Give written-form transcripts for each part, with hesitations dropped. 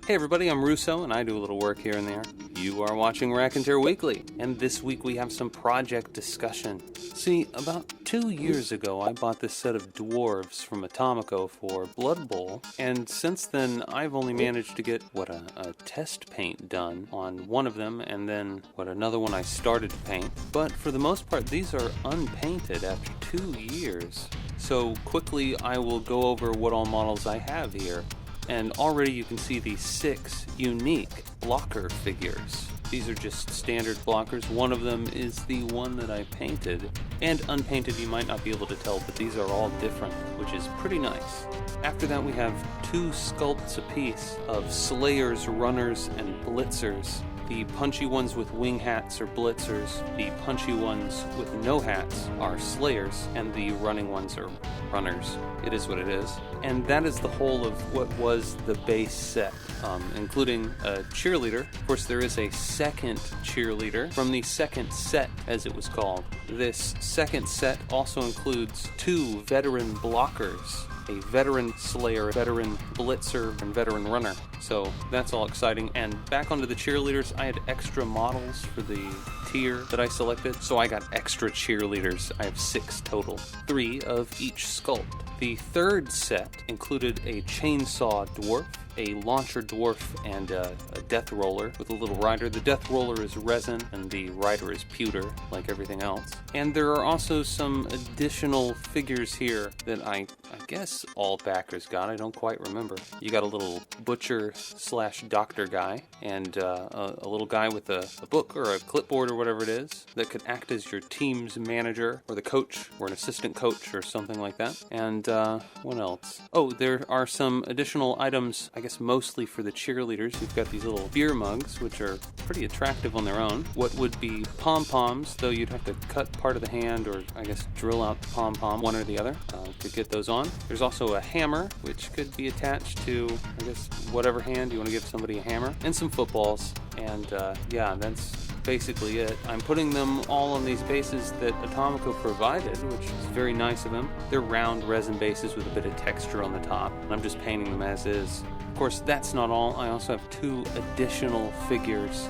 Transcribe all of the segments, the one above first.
Hey everybody, I'm Russo, and I do a little work here and there. You are watching Raconteur Weekly, and this week we have some project discussion. See, about 2 years ago I bought this set of dwarves from Atomico for Blood Bowl, and since then I've only managed to get, a test paint done on one of them, and then, another one I started to paint. But for the most part, these are unpainted after 2 years. So quickly I will go over what all models I have here. And already you can see the 6 unique blocker figures. These are just standard blockers. One of them is the one that I painted. And unpainted you might not be able to tell, but these are all different, which is pretty nice. After that we have 2 sculpts apiece of Slayers, Runners, and Blitzers. The punchy ones with wing hats are Blitzers, the punchy ones with no hats are Slayers, and the running ones are Runners. It is what it is. And that is the whole of what was the base set, including a cheerleader. Of course, there is a second cheerleader from the second set, as it was called. This second set also includes 2 veteran blockers, a veteran Slayer, a veteran Blitzer, and veteran Runner. So that's all exciting. And back onto the cheerleaders, I had extra models for the tier that I selected, so I got extra cheerleaders. I have 6 total, 3 of each sculpt. The third set included a chainsaw dwarf, a launcher dwarf, and a death roller with a little rider. The death roller is resin and the rider is pewter, like everything else. And there are also some additional figures here that I guess all backers got. I don't quite remember. You got a little butcher/doctor guy, and a little guy with a book or a clipboard or whatever it is that could act as your team's manager or the coach or an assistant coach or something like that. And what else? Oh, there are some additional items, I guess mostly for the cheerleaders. You've got these little beer mugs, which are pretty attractive on their own. What would be pom-poms, though you'd have to cut part of the hand or I guess drill out the pom-pom, one or the other, to get those on. There's also a hammer, which could be attached to, I guess, whatever hand you want to give somebody a hammer, and some footballs. And yeah, that's basically it. I'm putting them all on these bases that Atomico provided, which is very nice of them. They're round resin bases with a bit of texture on the top, and I'm just painting them as is. Of course, that's not all. I also have 2 additional figures,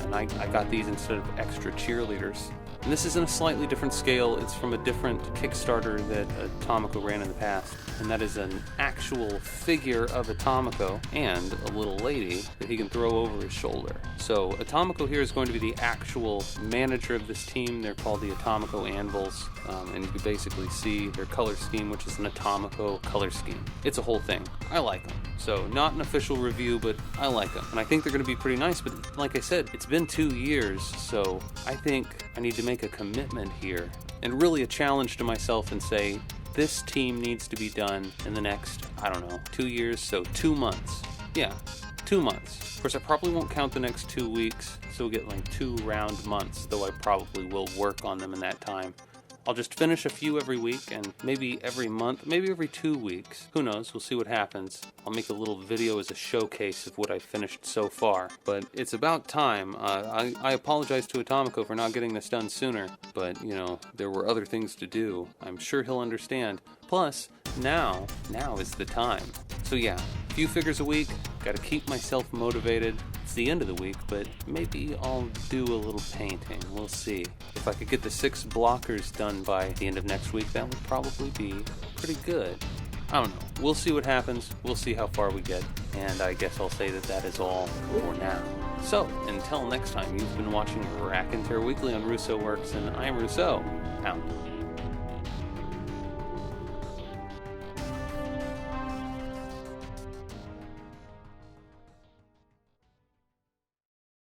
and I got these instead of extra cheerleaders. And this is in a slightly different scale. It's from a different Kickstarter that Atomico ran in the past. And that is an actual figure of Atomico and a little lady that he can throw over his shoulder. So Atomico here is going to be the actual manager of this team. They're called the Atomico Anvils. And you can basically see their color scheme, which is an Atomico color scheme. It's a whole thing. I like them. So not an official review, but I like them. And I think they're going to be pretty nice. But like I said, it's been 2 years. So I think I need to make a commitment here and really a challenge to myself and say, this team needs to be done in the next, 2 years, so 2 months. Yeah, 2 months. Of course, I probably won't count the next 2 weeks, so we'll get like 2 round months, though I probably will work on them in that time. I'll just finish a few every week, and maybe every month, maybe every 2 weeks. Who knows? We'll see what happens. I'll make a little video as a showcase of what I've finished so far. But it's about time. I apologize to Atomico for not getting this done sooner, but, there were other things to do. I'm sure he'll understand. Plus, now is the time. So yeah, a few figures a week. Gotta keep myself motivated. It's the end of the week, but maybe I'll do a little painting. We'll see. If I could get the 6 blockers done by the end of next week, that would probably be pretty good. I don't know. We'll see what happens. We'll see how far we get. And I guess I'll say that is all for now. So, until next time, you've been watching Raconteur Weekly on Russo Works, and I'm Russo. Out.